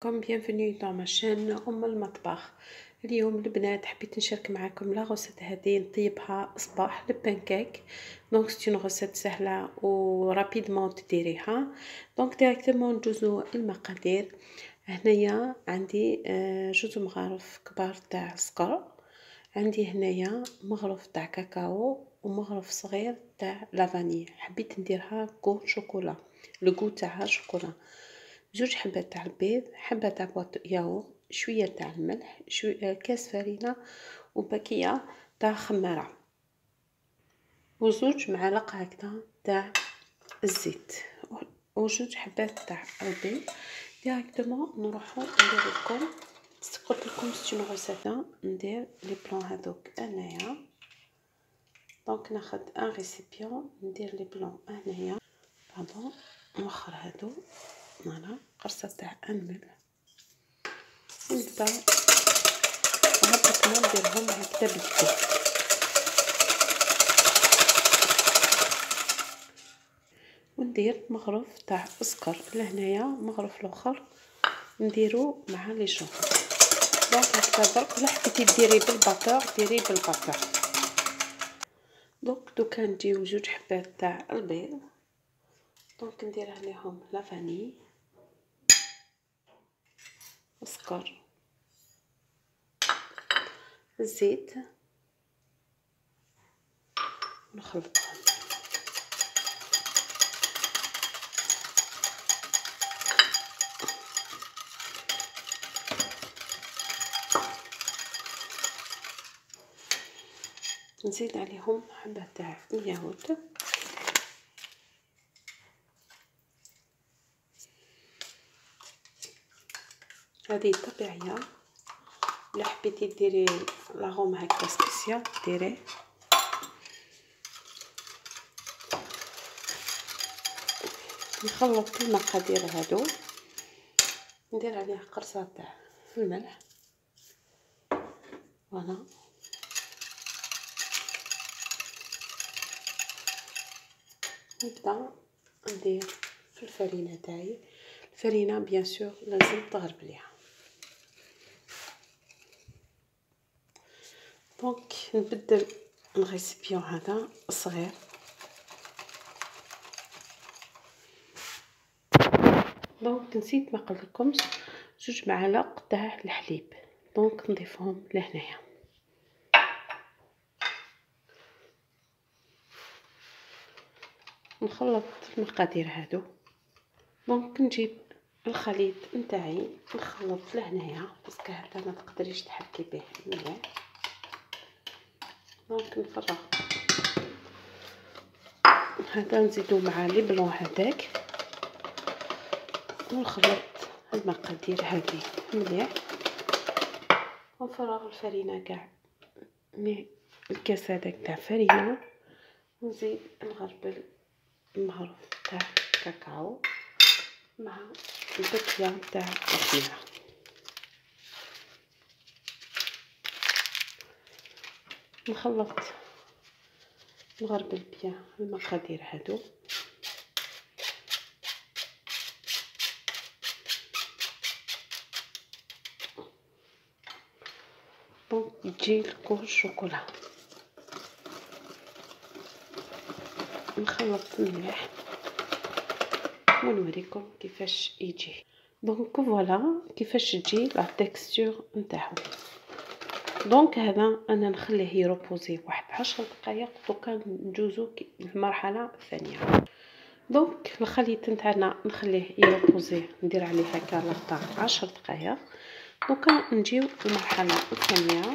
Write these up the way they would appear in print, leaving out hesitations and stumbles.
كوم bienvenue dans ma chaîne أم المطبخ. اليوم البنات حبيت نشارك معاكم لا غوسيت هذه نطيبها صباح البانكيك. دونك سي اون غوسيت سهله و رابيدمون تديريها. دونك ديريكتومون ندوزو المقادير. هنايا عندي جوج مغارف كبار تاع السكر، عندي هنايا مغرف تاع كاكاو ومغرف صغير تاع لافاني. حبيت نديرها كو شوكولا، لو غو تاعها شوكولا. جوج حبات تاع البيض، حبه تاع بواط ياغور، شويه تاع الملح، كاس فرينه وباكيه تاع خماره وزوج معالق هكذا تاع الزيت وجوج حبات تاع البيض. ديريكتومون نروحو ندير لكم قلت لكم سي اون غوسيت ندير لي بلون هذوك انايا. دونك ناخذ ان ريسيبيون ندير لي بلون هنايا باردون نوخر هادو فوالا قرصه تاع الملح ونبدا هكا نديرهم هكذا بالزيت وندير مغرف تاع السكر لهنايا مغرف الاخر نديرو مع لي جون. دونك هكذا برك ولا حبيتي ديري بالباطور ديري بالباطور. دونك دوكا نديو جوج حبات تاع البيض. دونك ندير عليهم لا فاني السكر الزيت ونخلطهم. نزيد عليهم حبه تاع الياغورت هذه طبيعيه، ولا حبيتي ديري لاغوم هكا سبيسيال ديريه. نخلط المقادير هادو ندير عليه قرصه تاع الملح فوالا نبدا ندير في الفرينه تاعي. الفرينه بيان سور لازم تغرب ليها. دونك نبدل الريسيبيون هذا صغير دونك نسيت ما قلتلكمش جوج معالق تاع الحليب. دونك نضيفهم لهنايا نخلط المقادير هادو. دونك نجيب الخليط نتاعي نخلط لهنايا باسكو هذا ما تقدريش تحركي به مليح. دونك نفرغ هذا نزيدو مع لي بلون هذاك ونخلط المقادير هذه مليح ونفرغ الفرينه كاع مي الكاس هذاك تاع فرينه ونزيد نغربل المغرف تاع كاكاو مع الباكيه تاع الخميره. نخلط نغربل بيان المقادير هادو دونك تجي لكم الشوكولا. نخلط مليح ونوريكم كيفاش يجي. دونك فوالا كيفاش تجي لا تيكستور نتاعو. دونك هذا انا نخليه يروبوزي واحد 10 دقائق. دوكا ندوزو للمرحله الثانيه. دونك الخليط نتاعنا نخليه يروبوزي ندير عليه هكا لقطه 10 دقائق. دوكا نجيو للمرحله الثانيه.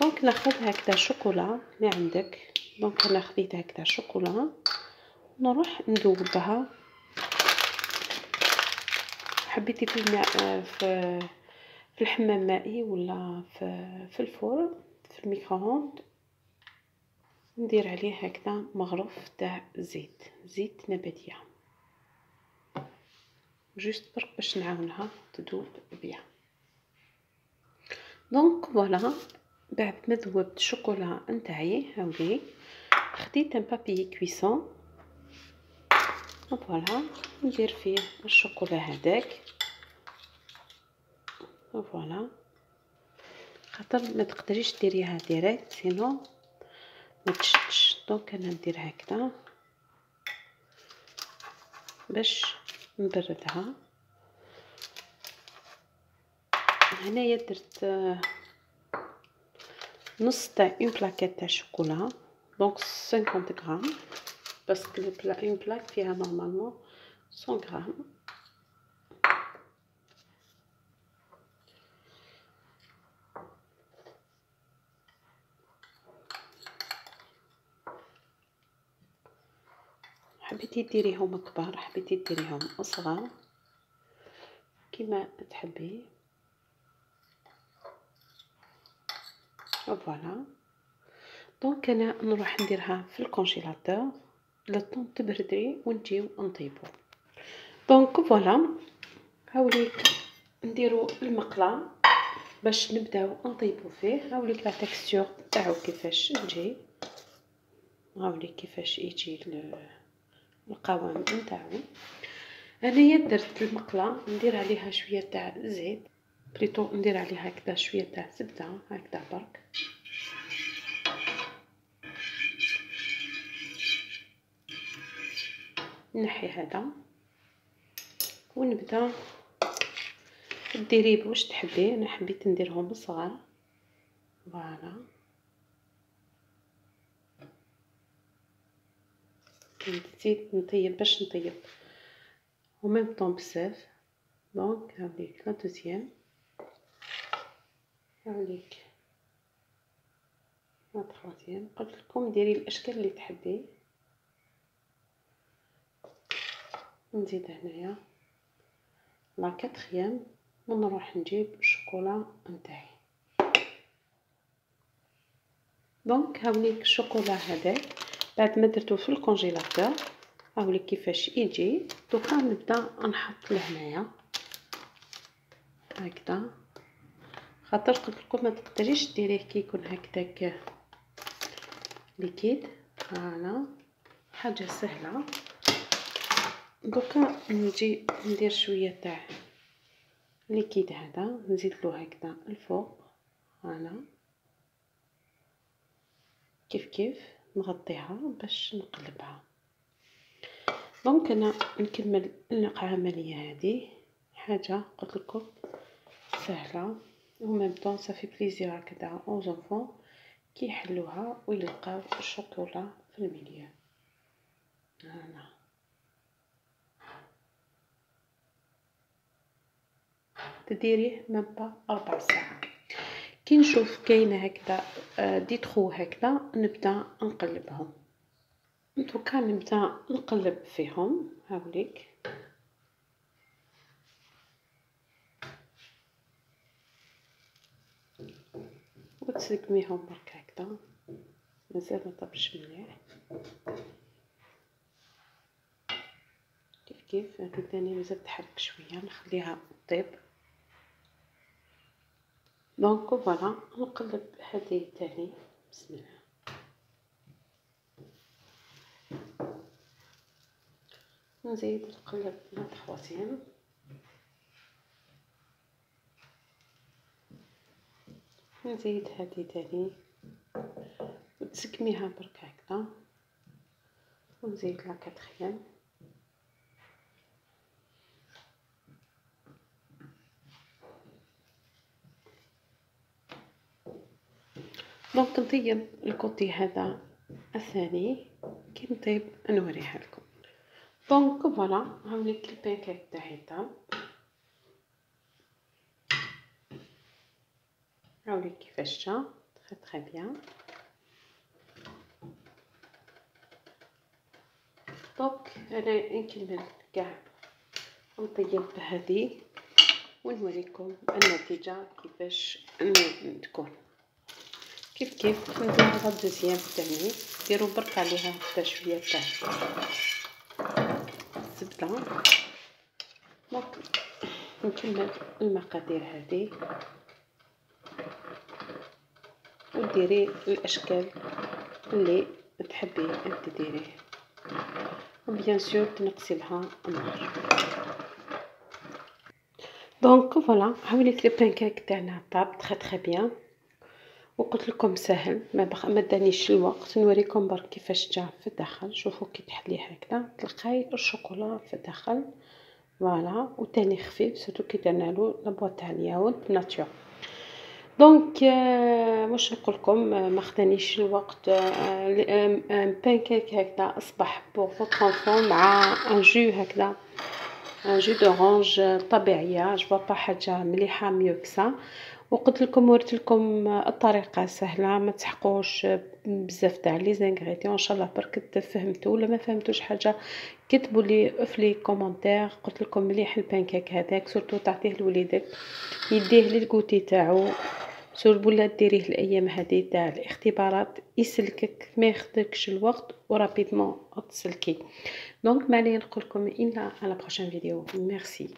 دونك ناخذ هكذا شوكولا اللي عندك. دونك انا خديت هكذا شوكولا نروح نذوبها. حبيتي في الماء في الحمام مائي ولا في الفرن في الميكرووند ندير عليه هكذا مغرف تاع زيت نباتيه جوست برك باش نعاونها تذوب بيان. دونك فوالا بعد ما ذوبت الشوكولا نتاعي هاولي خديت ان بابي كويسون فوالا ندير فيه الشوكولا هذاك فوالا، خاطر ما تقدريش ديريها ديريكت سينو ما تشدش. دونك انا ندير هكذا باش نبردها. هنايا درت نص تاع اون بلاكيت تاع شوكولا، دونك 50 غرام، باسكو اون بلاك فيها نورمالمون 100 غرام. حبيتي ديريهم كبار، حبيتي ديريهم اصغر، كيما تحبي. فوالا، دونك انا نروح نديرها في الكونجيلاتور لطون تبردي ونجيو نطيبو. دونك فوالا، هاوليك نديرو المقله باش نبداو نطيبو فيه. هاوليك لا تكستور تاعو كيفاش تجي، هاوليك كيفاش يجي القوام نتاعو. انايا درت المقله ندير عليها شويه تاع زيت، بليتو ندير عليها هكذا شويه تاع زبده هكذا برك. نحي هذا ونبدا ديري واش تحبي. انا حبيت نديرهم صغار. فوالا، نزيد نطيب باش نطيب و ميم طون بزاف. دونك هاوليك لا دوزيام، هاوليك لا تخوازيام. قلت لكم ديري الاشكال اللي تحبي. نزيد هنايا لا كاتريام ونروح نجيب الشوكولا نتاعي. دونك هاوليك الشوكولا هذاك بعد ما درتو في الكونجيلاتور هاوليك كيفاش يجي. دوكا نبدا نحط لهنايا هكذا، خاطر قلت لكم ما تقدريش ديريه كي يكون هكذاك ليكيد. فوالا، حاجه سهله. دوكا نجي ندير شويه تاع ليكيد هذا نزيد له هكذا الفوق. فوالا، كيف نغطيها باش نقلبها. دونك انا نكمل العمليه هذه. حاجه قلت لكم سهله و ميم طون صافي بليزير هكذا او زونفون كي يحلوها ويلقاو الشوكولا في الميليو. هنا تديريه ميم با 4 ساعات. كي نشوف كاينه هكذا ديترو هكذا نبدا نقلبهم. دوكا نبدا نقلب فيهم. هاوليك وتسقميهم برك هكذا، مازال ما طابش مليح. كيف هذه ثاني مازال تحرك شويه، نخليها طيب. دونك فوالا نقلب هذه ثاني. بسم الله، نزيد نقلب لا تخواتيم. نزيد هذه ثاني وتسقميها برك هكذا، ونزيد لا كاتريام. دونك نطيب الكوتي هذا الثاني. كي نطيب نوريها لكم. دونك فوالا، هاوليك البانكيك تاعي طاب. هاوليك كيفاش جا تري بيان. دونك انا نكمل كاع نطيب هذه ونوريكم النتيجه كيفاش تكون. كيف ندير الدوزيام تاعي. ديروا برك عليها حتى شويه تاع الزبده. دونك نكمل المقادير هذه وديري الاشكال اللي تحبي انت ديريه، وبيان سور تنقصي لها النار. دونك فوالا هاوليك لي بانكيك تاعنا طاب تري بيان، وقلت لكم سهل ما دانيش الوقت نوريكم برك كيفاش جا في الداخل. شوفوا كي تحليه هكذا تلقاي الشوكولا في الداخل فوالا، وتاني خفيف سورتو كي درنالو لابواط تاع الياود ناتشور. دونك واش نقول لكم ما خدانيش الوقت. ان بانكيك هكذا اصبح بور فوتر انفون مع ان جو هكذا، ان جو دورانج طبيعيه. جو با حاجه مليحه ميو كسا. وقلت لكم وريت لكم الطريقه سهله، ما تسحقوش بزاف تاع لي زانغريديون. ان شاء الله برك فهمتوا، ولا ما فهمتوش حاجه كتبوا لي في لي كومونتير. قلت لكم مليح البانكيك هذاك سورتو تعطيه لوليدك يديه للكوتي تاعو، سور ولا ديريه الايام هذه تاع الاختبارات يسلكك ما ياخذكش الوقت ورابيدمون تسلكي. دونك معني نقول لكم إلا على بروشين فيديو. ميرسي.